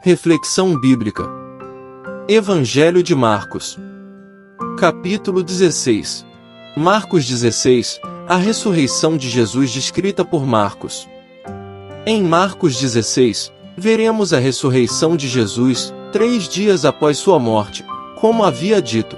Reflexão bíblica. Evangelho de Marcos. Capítulo 16. Marcos 16, a ressurreição de Jesus descrita por Marcos. Em Marcos 16, veremos a ressurreição de Jesus, 3 dias após sua morte, como havia dito.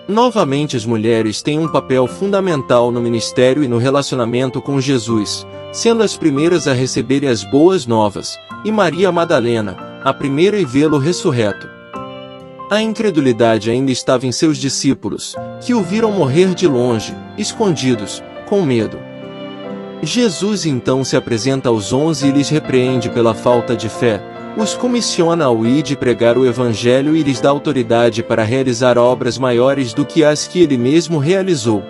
Novamente as mulheres têm um papel fundamental no ministério e no relacionamento com Jesus, sendo as primeiras a receberem as boas novas, e Maria Madalena, a primeira a vê-lo ressurreto. A incredulidade ainda estava em seus discípulos, que o viram morrer de longe, escondidos, com medo. Jesus então se apresenta aos 11 e lhes repreende pela falta de fé, os comissiona ao ir de pregar o Evangelho e lhes dá autoridade para realizar obras maiores do que as que ele mesmo realizou.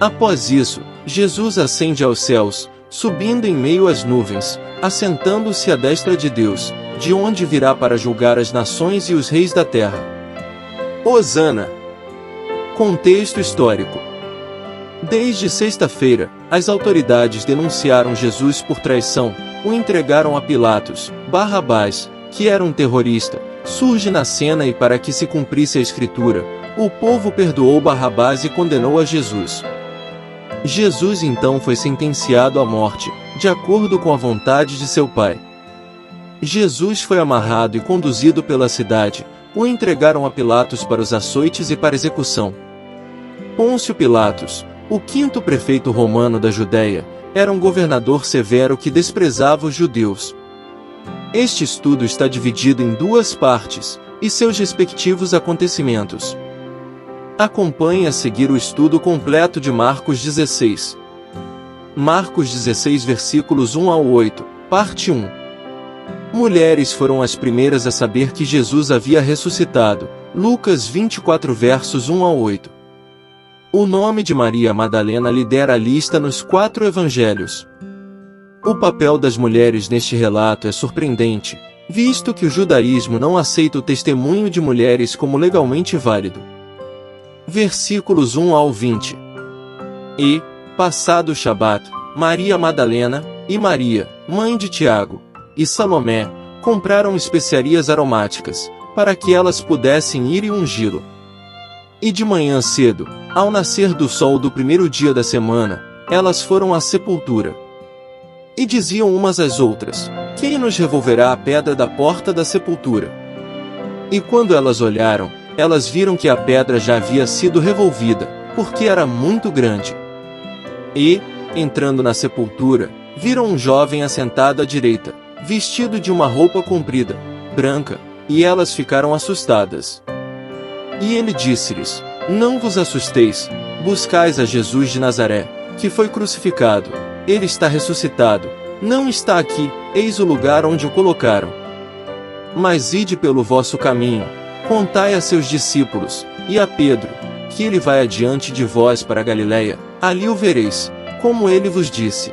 Após isso, Jesus ascende aos céus, subindo em meio às nuvens, assentando-se à destra de Deus, de onde virá para julgar as nações e os reis da terra. Hosana. Contexto histórico. Desde sexta-feira, as autoridades denunciaram Jesus por traição, o entregaram a Pilatos. Barrabás, que era um terrorista, surge na cena e para que se cumprisse a escritura, o povo perdoou Barrabás e condenou a Jesus. Jesus então foi sentenciado à morte, de acordo com a vontade de seu Pai. Jesus foi amarrado e conduzido pela cidade, o entregaram a Pilatos para os açoites e para execução. Pôncio Pilatos, o 5º prefeito romano da Judéia, era um governador severo que desprezava os judeus. Este estudo está dividido em 2 partes, e seus respectivos acontecimentos. Acompanhe a seguir o estudo completo de Marcos 16. Marcos 16 versículos 1 ao 8, parte 1. Mulheres foram as primeiras a saber que Jesus havia ressuscitado. Lucas 24 versos 1 ao 8. O nome de Maria Madalena lidera a lista nos 4 evangelhos. O papel das mulheres neste relato é surpreendente, visto que o judaísmo não aceita o testemunho de mulheres como legalmente válido. Versículos 1 ao 20. E, passado o Shabat, Maria Madalena, e Maria, mãe de Tiago, e Salomé, compraram especiarias aromáticas, para que elas pudessem ir e ungí-lo. E de manhã cedo, ao nascer do sol do primeiro dia da semana, elas foram à sepultura. E diziam umas às outras: quem nos revolverá a pedra da porta da sepultura? E quando elas olharam, elas viram que a pedra já havia sido revolvida, porque era muito grande. E, entrando na sepultura, viram um jovem assentado à direita, vestido de uma roupa comprida, branca, e elas ficaram assustadas. E ele disse-lhes: não vos assusteis, buscais a Jesus de Nazaré, que foi crucificado. Ele está ressuscitado, não está aqui, eis o lugar onde o colocaram. Mas ide pelo vosso caminho, contai a seus discípulos, e a Pedro, que ele vai adiante de vós para a Galiléia, ali o vereis, como ele vos disse.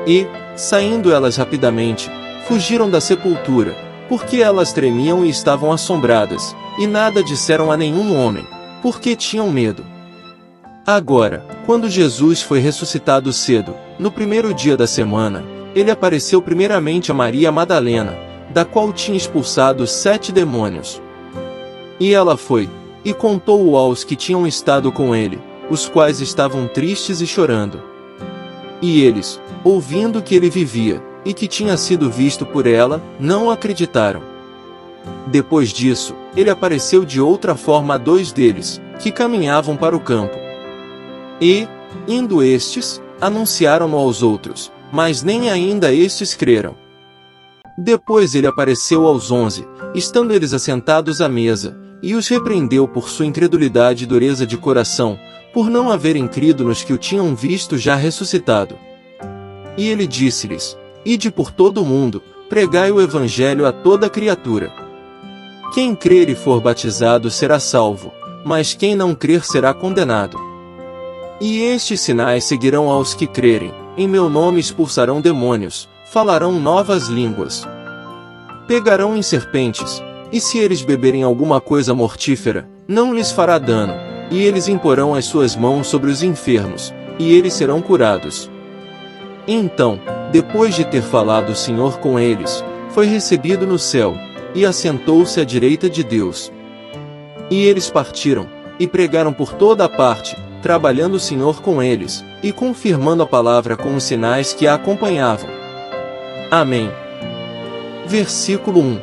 E, saindo elas rapidamente, fugiram da sepultura, porque elas tremiam e estavam assombradas, e nada disseram a nenhum homem, porque tinham medo. Agora, quando Jesus foi ressuscitado cedo, no primeiro dia da semana, ele apareceu primeiramente a Maria Madalena, da qual tinha expulsado 7 demônios. E ela foi, e contou-o aos que tinham estado com ele, os quais estavam tristes e chorando. E eles, ouvindo que ele vivia, e que tinha sido visto por ela, não acreditaram. Depois disso, ele apareceu de outra forma a 2 deles, que caminhavam para o campo. E, indo estes, anunciaram-no aos outros, mas nem ainda estes creram. Depois ele apareceu aos 11, estando eles assentados à mesa, e os repreendeu por sua incredulidade e dureza de coração, por não haverem crido nos que o tinham visto já ressuscitado. E ele disse-lhes: ide por todo o mundo, pregai o Evangelho a toda criatura. Quem crer e for batizado será salvo, mas quem não crer será condenado. E estes sinais seguirão aos que crerem: em meu nome expulsarão demônios, falarão novas línguas. Pegarão em serpentes, e se eles beberem alguma coisa mortífera, não lhes fará dano, e eles imporão as suas mãos sobre os enfermos, e eles serão curados. Então, depois de ter falado o Senhor com eles, foi recebido no céu, e assentou-se à direita de Deus. E eles partiram, e pregaram por toda a parte, trabalhando o Senhor com eles, e confirmando a palavra com os sinais que a acompanhavam. Amém. Versículo 1.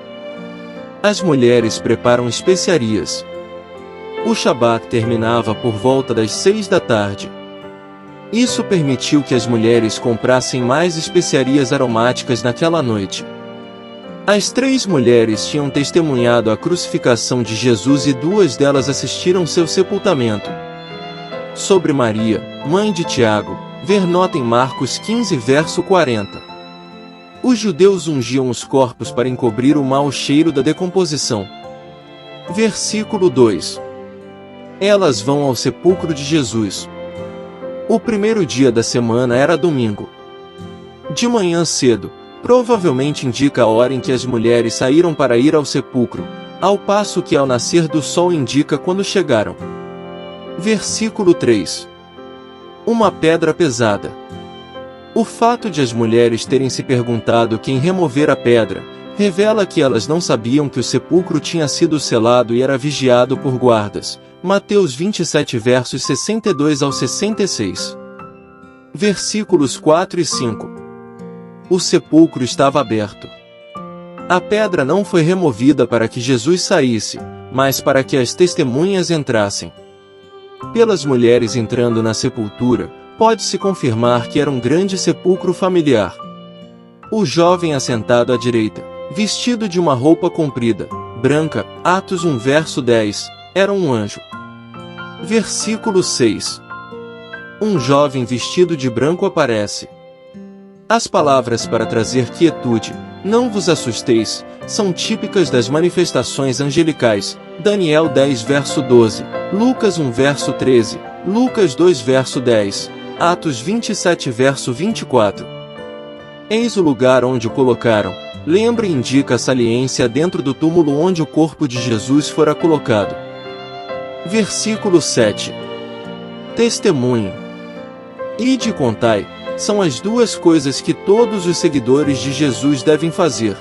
As mulheres preparam especiarias. O Shabat terminava por volta das 6 da tarde. Isso permitiu que as mulheres comprassem mais especiarias aromáticas naquela noite. As 3 mulheres tinham testemunhado a crucificação de Jesus e 2 delas assistiram seu sepultamento. Sobre Maria, mãe de Tiago, ver nota em Marcos 15 verso 40. Os judeus ungiam os corpos para encobrir o mau cheiro da decomposição. Versículo 2. Elas vão ao sepulcro de Jesus. O primeiro dia da semana era domingo. De manhã cedo, provavelmente indica a hora em que as mulheres saíram para ir ao sepulcro, ao passo que ao nascer do sol indica quando chegaram. Versículo 3. Uma pedra pesada. O fato de as mulheres terem se perguntado quem remover a pedra, revela que elas não sabiam que o sepulcro tinha sido selado e era vigiado por guardas. Mateus 27 versos 62 ao 66. Versículos 4 e 5. O sepulcro estava aberto. A pedra não foi removida para que Jesus saísse, mas para que as testemunhas entrassem. Pelas mulheres entrando na sepultura, pode-se confirmar que era um grande sepulcro familiar. O jovem assentado à direita, vestido de uma roupa comprida, branca, Atos 1 verso 10, era um anjo. Versículo 6. Um jovem vestido de branco aparece. As palavras para trazer quietude, não vos assusteis, são típicas das manifestações angelicais. Daniel 10 verso 12, Lucas 1 verso 13, Lucas 2 verso 10, Atos 27 verso 24. Eis o lugar onde o colocaram. Lembra e indica a saliência dentro do túmulo onde o corpo de Jesus fora colocado. Versículo 7. Testemunho. Ide e contai, são as 2 coisas que todos os seguidores de Jesus devem fazer.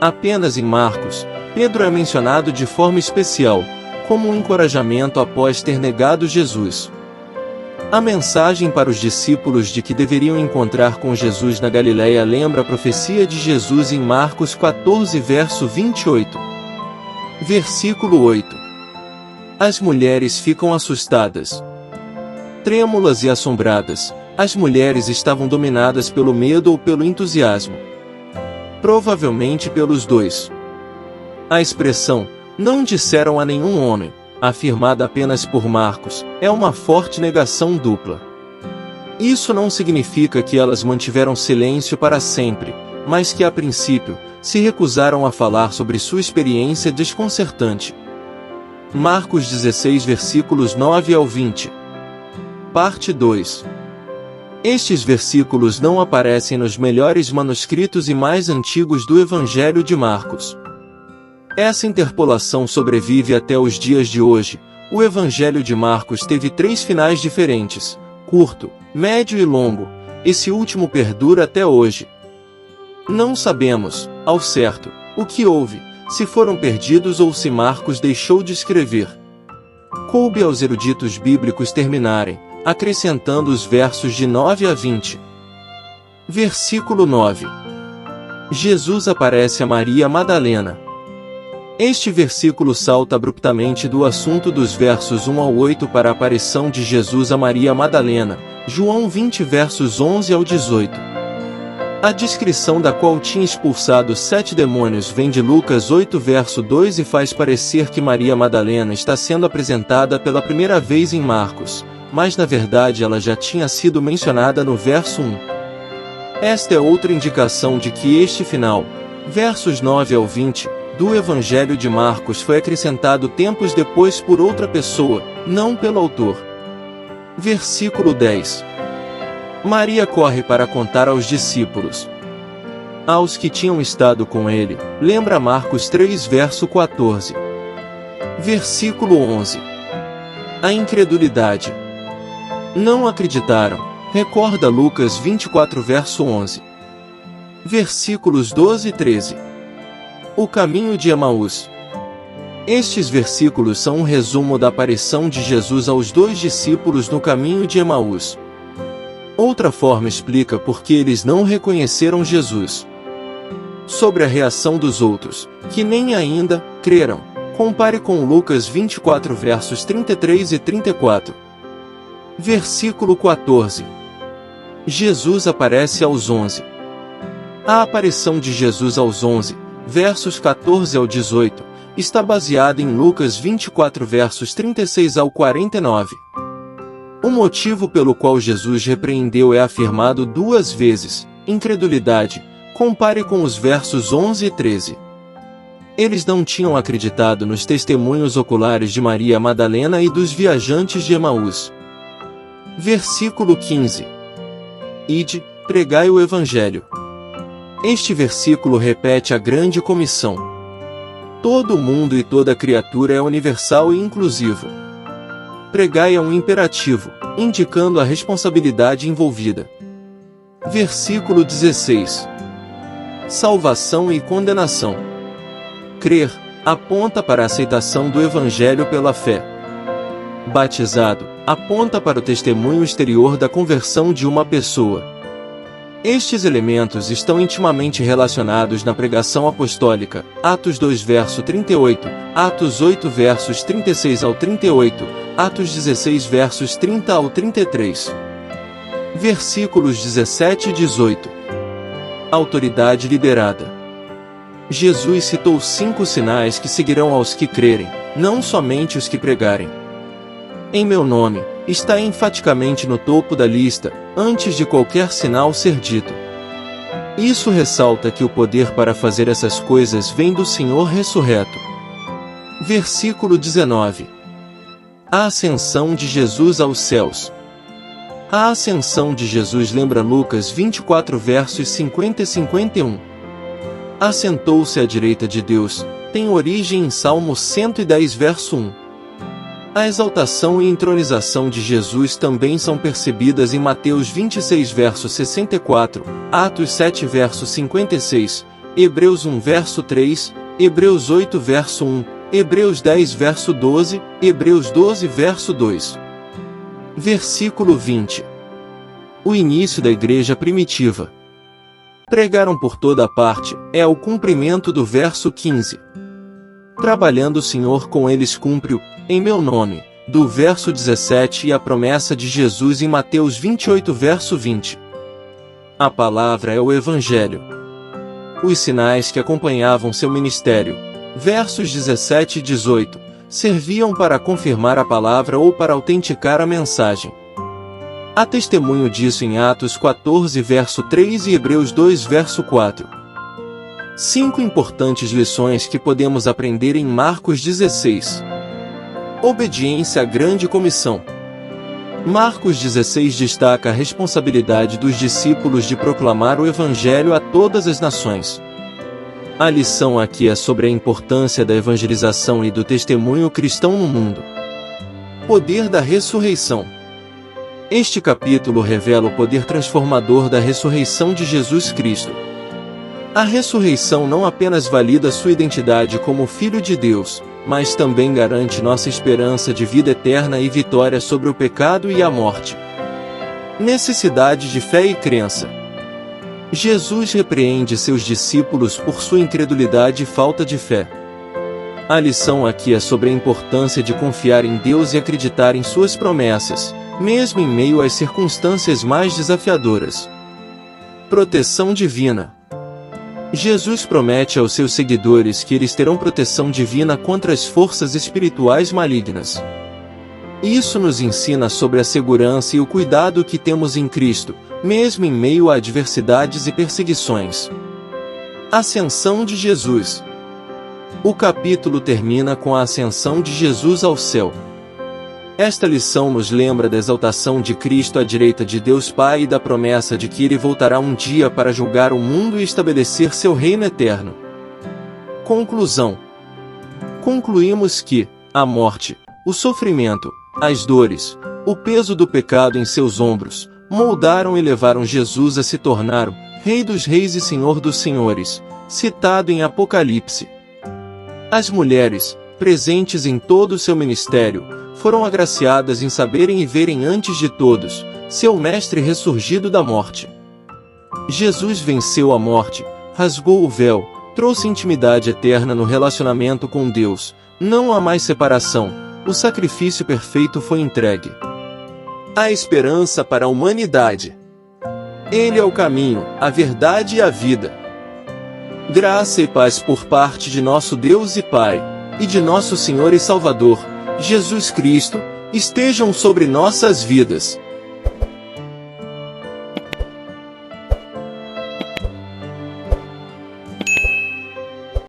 Apenas em Marcos, Pedro é mencionado de forma especial, como um encorajamento após ter negado Jesus. A mensagem para os discípulos de que deveriam encontrar com Jesus na Galileia lembra a profecia de Jesus em Marcos 14 verso 28. Versículo 8. As mulheres ficam assustadas. Trêmulas e assombradas, as mulheres estavam dominadas pelo medo ou pelo entusiasmo. Provavelmente pelos 2. A expressão, não disseram a nenhum homem, afirmada apenas por Marcos, é uma forte negação dupla. Isso não significa que elas mantiveram silêncio para sempre, mas que a princípio, se recusaram a falar sobre sua experiência desconcertante. Marcos 16 versículos 9 ao 20. Parte 2. Estes versículos não aparecem nos melhores manuscritos e mais antigos do Evangelho de Marcos. Essa interpolação sobrevive até os dias de hoje. O Evangelho de Marcos teve 3 finais diferentes: curto, médio e longo. Esse último perdura até hoje. Não sabemos, ao certo, o que houve, se foram perdidos ou se Marcos deixou de escrever. Coube aos eruditos bíblicos terminarem, acrescentando os versos de 9 a 20. Versículo 9. Jesus aparece a Maria Madalena. Este versículo salta abruptamente do assunto dos versos 1 ao 8 para a aparição de Jesus a Maria Madalena, João 20 versos 11 ao 18. A descrição da qual tinha expulsado 7 demônios vem de Lucas 8 verso 2 e faz parecer que Maria Madalena está sendo apresentada pela primeira vez em Marcos, mas na verdade ela já tinha sido mencionada no verso 1. Esta é outra indicação de que este final, versos 9 ao 20, do Evangelho de Marcos foi acrescentado tempos depois por outra pessoa, não pelo autor. Versículo 10. Maria corre para contar aos discípulos. Aos que tinham estado com ele, lembra Marcos 3 verso 14. Versículo 11. A incredulidade. Não acreditaram, recorda Lucas 24 verso 11. Versículos 12 e 13. O caminho de Emaús. Estes versículos são um resumo da aparição de Jesus aos dois discípulos no caminho de Emaús. Outra forma explica por que eles não reconheceram Jesus. Sobre a reação dos outros, que nem ainda creram, compare com Lucas 24 versos 33 e 34. Versículo 14. Jesus aparece aos 11. A aparição de Jesus aos 11, versos 14 ao 18, está baseada em Lucas 24 versos 36 ao 49. O motivo pelo qual Jesus repreendeu é afirmado duas vezes: incredulidade. Compare com os versos 11 e 13. Eles não tinham acreditado nos testemunhos oculares de Maria Madalena e dos viajantes de Emaús. Versículo 15. Ide, pregai o Evangelho. Este versículo repete a grande comissão. Todo o mundo e toda criatura é universal e inclusivo. Pregai é um imperativo, indicando a responsabilidade envolvida. Versículo 16. Salvação e condenação. Crer aponta para a aceitação do Evangelho pela fé. Batizado aponta para o testemunho exterior da conversão de uma pessoa. Estes elementos estão intimamente relacionados na pregação apostólica, Atos 2 verso 38, Atos 8 versos 36 ao 38, Atos 16 versos 30 ao 33. Versículos 17 e 18. Autoridade liderada. Jesus citou 5 sinais que seguirão aos que crerem, não somente os que pregarem. Em meu nome, está enfaticamente no topo da lista, antes de qualquer sinal ser dito. Isso ressalta que o poder para fazer essas coisas vem do Senhor ressurreto. Versículo 19. A ascensão de Jesus aos céus. A ascensão de Jesus lembra Lucas 24 versos 50 e 51. Assentou-se à direita de Deus, tem origem em Salmo 110 verso 1. A exaltação e entronização de Jesus também são percebidas em Mateus 26 verso 64, Atos 7 verso 56, Hebreus 1 verso 3, Hebreus 8 verso 1, Hebreus 10 verso 12, Hebreus 12 verso 2. Versículo 20. O início da igreja primitiva. Pregaram por toda parte, é o cumprimento do verso 15. Trabalhando o Senhor com eles cumpre-o, em meu nome, do verso 17 e a promessa de Jesus em Mateus 28 verso 20. A palavra é o Evangelho. Os sinais que acompanhavam seu ministério, versos 17 e 18, serviam para confirmar a palavra ou para autenticar a mensagem. Há testemunho disso em Atos 14 verso 3 e Hebreus 2 verso 4. 5 importantes lições que podemos aprender em Marcos 16. Obediência à grande comissão. Marcos 16 destaca a responsabilidade dos discípulos de proclamar o Evangelho a todas as nações. A lição aqui é sobre a importância da evangelização e do testemunho cristão no mundo. Poder da ressurreição. Este capítulo revela o poder transformador da ressurreição de Jesus Cristo. A ressurreição não apenas valida sua identidade como Filho de Deus, mas também garante nossa esperança de vida eterna e vitória sobre o pecado e a morte. Necessidade de fé e crença. Jesus repreende seus discípulos por sua incredulidade e falta de fé. A lição aqui é sobre a importância de confiar em Deus e acreditar em suas promessas, mesmo em meio às circunstâncias mais desafiadoras. Proteção divina. Jesus promete aos seus seguidores que eles terão proteção divina contra as forças espirituais malignas. Isso nos ensina sobre a segurança e o cuidado que temos em Cristo, mesmo em meio a adversidades e perseguições. Ascensão de Jesus. O capítulo termina com a ascensão de Jesus ao céu. Esta lição nos lembra da exaltação de Cristo à direita de Deus Pai e da promessa de que Ele voltará um dia para julgar o mundo e estabelecer seu reino eterno. Conclusão. Concluímos que a morte, o sofrimento, as dores, o peso do pecado em seus ombros, moldaram e levaram Jesus a se tornar o Rei dos reis e Senhor dos senhores, citado em Apocalipse. As mulheres, presentes em todo o seu ministério, foram agraciadas em saberem e verem antes de todos seu Mestre ressurgido da morte. Jesus venceu a morte, rasgou o véu, trouxe intimidade eterna no relacionamento com Deus, não há mais separação, o sacrifício perfeito foi entregue. A esperança para a humanidade. Ele é o caminho, a verdade e a vida. Graça e paz por parte de nosso Deus e Pai, e de nosso Senhor e Salvador, Jesus Cristo, estejam sobre nossas vidas.